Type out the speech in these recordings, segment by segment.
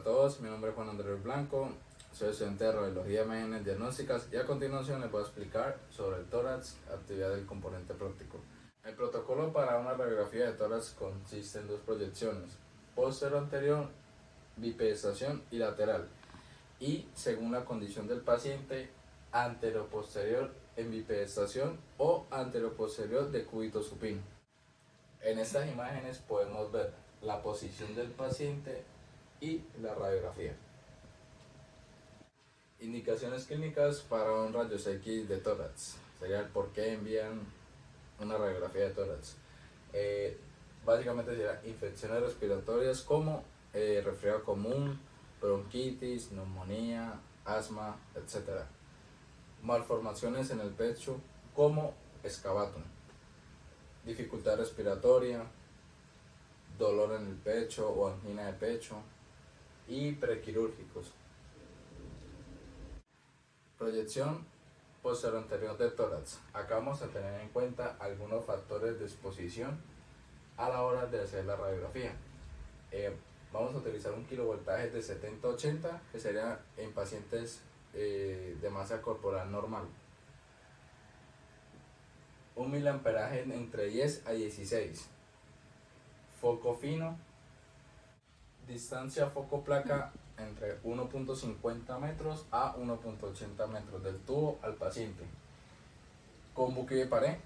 a todos, mi nombre es Juan Andrés Blanco, soy estudiante de Radiología de Imágenes Diagnósticas y a continuación les voy a explicar sobre el tórax, actividad del componente práctico. El protocolo para una radiografía de tórax consiste en dos proyecciones, posterior anterior, bipedestación y lateral, y según la condición del paciente, anteroposterior en bipedestación o anteroposterior de cúbito supino. En estas imágenes podemos ver la posición del paciente y la radiografía. Indicaciones clínicas para un rayos X de tórax. Sería el por qué envían una radiografía de tórax. Básicamente sería infecciones respiratorias como resfriado común, bronquitis, neumonía, asma, etc. Malformaciones en el pecho como escabatum, dificultad respiratoria, dolor en el pecho o angina de pecho y prequirúrgicos. Proyección posterior anterior de tórax. Acá vamos a tener en cuenta algunos factores de exposición a la hora de hacer la radiografía. Vamos a utilizar un kilovoltaje de 70-80 que sería en pacientes de masa corporal normal. Un miliamperaje entre 10 a 16. Foco fino. Distancia foco-placa entre 1.50 metros a 1.80 metros del tubo al paciente. Con buque de pared.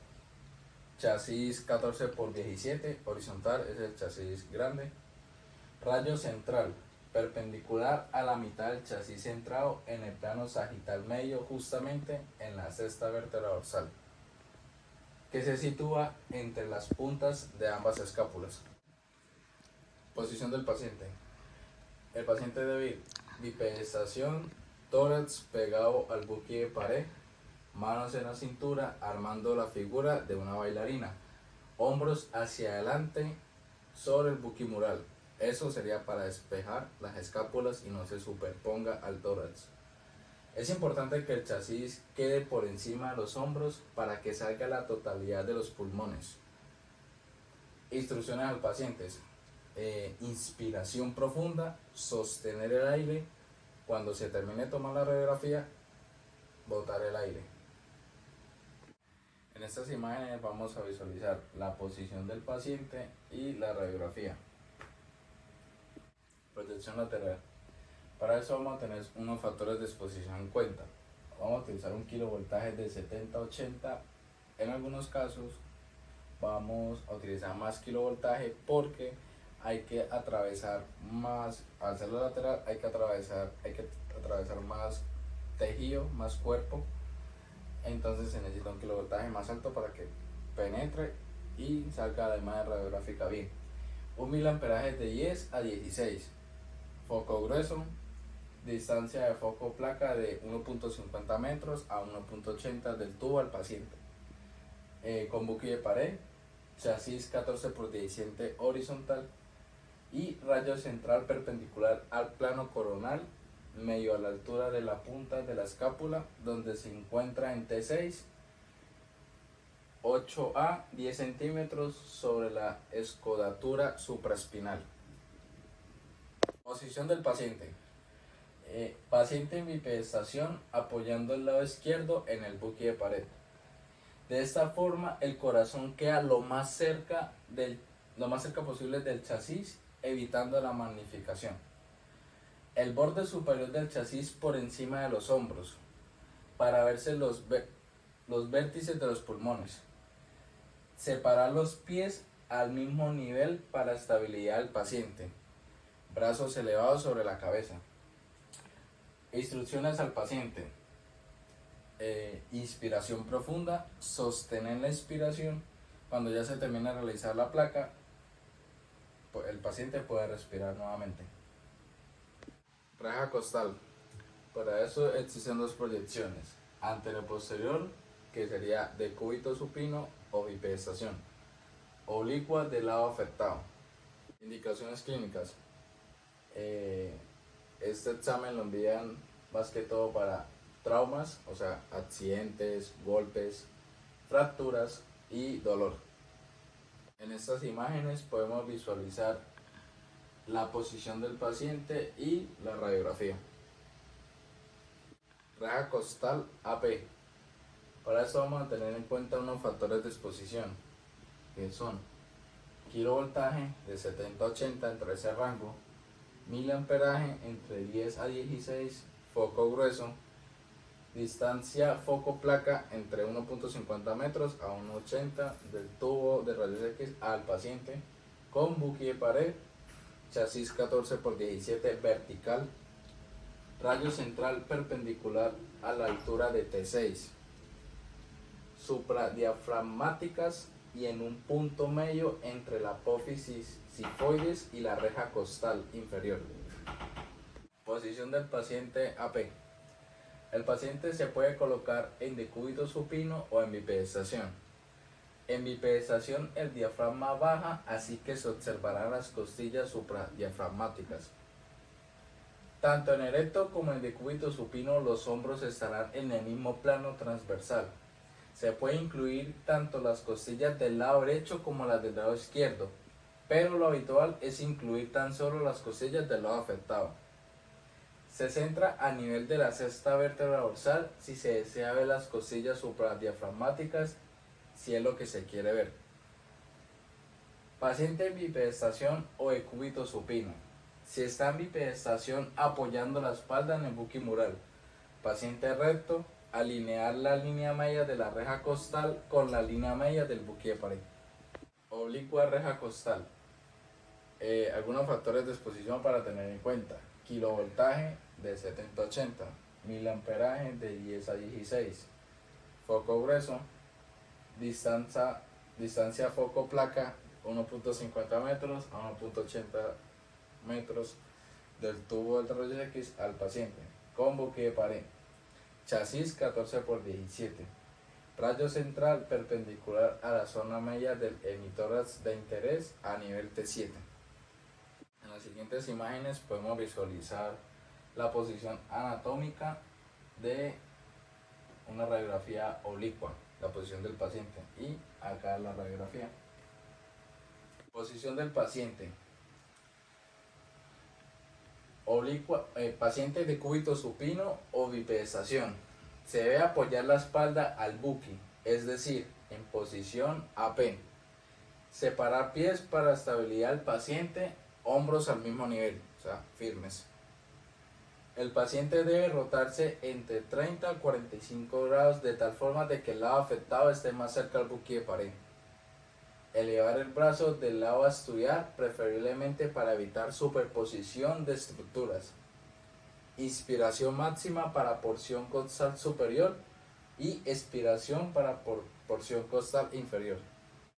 Chasis 14 por 17, horizontal es el chasis grande. Rayo central, perpendicular a la mitad del chasis centrado en el plano sagital medio, justamente en la sexta vértebra dorsal, que se sitúa entre las puntas de ambas escápulas. Posición del paciente. El paciente debe ir bipedestación, tórax pegado al buque de pared, manos en la cintura armando la figura de una bailarina, hombros hacia adelante sobre el buquimural. Eso sería para despejar las escápulas y no se superponga al tórax. Es importante que el chasis quede por encima de los hombros para que salga la totalidad de los pulmones. Instrucciones al paciente. Inspiración profunda, sostener el aire, cuando se termine de tomar la radiografía, botar el aire. En estas imágenes vamos a visualizar la posición del paciente y la radiografía. Proyección lateral. Para eso vamos a tener unos factores de exposición en cuenta. Vamos a utilizar un kilovoltaje de 70-80. En algunos casos vamos a utilizar más kilovoltaje porque hay que atravesar más, al hacerlo lateral hay que atravesar más tejido, más cuerpo. Entonces se necesita un kilovoltaje más alto para que penetre y salga la imagen radiográfica bien. Un miliamperaje de 10 a 16. Foco grueso. Distancia de foco placa de 1.50 metros a 1.80 del tubo al paciente. Con buque de pared. Chasis 14 por 17 horizontal. Y rayo central perpendicular al plano coronal, medio a la altura de la punta de la escápula, donde se encuentra en T6, 8 a 10 centímetros sobre la escodatura supraespinal. Posición del paciente. Paciente en bipedestación apoyando el lado izquierdo en el buque de pared. De esta forma el corazón queda lo más cerca posible del chasis, evitando la magnificación. El borde superior del chasis por encima de los hombros, para verse los vértices de los pulmones. Separar los pies al mismo nivel para estabilidad del paciente. Brazos elevados sobre la cabeza. Instrucciones al paciente. Inspiración profunda, sostener la inspiración. Cuando ya se termina de realizar la placa, el paciente puede respirar nuevamente. Reja costal. Para eso existen dos proyecciones. Anterior-posterior, que sería de cúbito supino o bipedestación. Oblicua del lado afectado. Indicaciones clínicas. Este examen lo envían más que todo para traumas, o sea, accidentes, golpes, fracturas y dolor. En estas imágenes podemos visualizar la posición del paciente y la radiografía. Reja costal AP. Para esto vamos a tener en cuenta unos factores de exposición, que son kilovoltaje de 70 a 80 entre ese rango, miliamperaje entre 10 a 16, foco grueso, distancia foco-placa entre 1.50 metros a 1.80 del tubo de rayos X al paciente, con buque de pared, chasis 14 por 17 vertical, rayo central perpendicular a la altura de T6, supradiafragmáticas y en un punto medio entre la apófisis sifoides y la reja costal inferior. Posición del paciente AP. El paciente se puede colocar en decúbito supino o en bipedestación. En bipedestación el diafragma baja, así que se observarán las costillas supradiafragmáticas. Tanto en erecto como en decúbito supino los hombros estarán en el mismo plano transversal. Se puede incluir tanto las costillas del lado derecho como las del lado izquierdo, pero lo habitual es incluir tan solo las costillas del lado afectado. Se centra a nivel de la sexta vértebra dorsal si se desea ver las costillas supradiafragmáticas, si es lo que se quiere ver. Paciente en bipedestación o decúbito supino. Si está en bipedestación apoyando la espalda en el buquimural. Paciente recto, alinear la línea media de la reja costal con la línea media del buque de pared. Oblicua reja costal. Algunos factores de exposición para tener en cuenta: kilovoltaje de 70 a 80, miliamperaje de 10 a 16, foco grueso, distancia foco placa 1.50 metros a 1.80 metros del tubo del rayos X al paciente, con buque de pared, chasis 14 por 17, rayo central perpendicular a la zona media del hemitórax de interés a nivel T7. En las siguientes imágenes podemos visualizar la posición anatómica de una radiografía oblicua, la posición del paciente, y acá la radiografía. Posición del paciente. Oblicua, paciente de decúbito supino o bipedestación. Se debe apoyar la espalda al buki, es decir, en posición AP. Separar pies para estabilidad del paciente, hombros al mismo nivel, o sea, firmes. El paciente debe rotarse entre 30 a 45 grados de tal forma de que el lado afectado esté más cerca al buque de pared. Elevar el brazo del lado a estudiar, preferiblemente para evitar superposición de estructuras. Inspiración máxima para porción costal superior y expiración para porción costal inferior.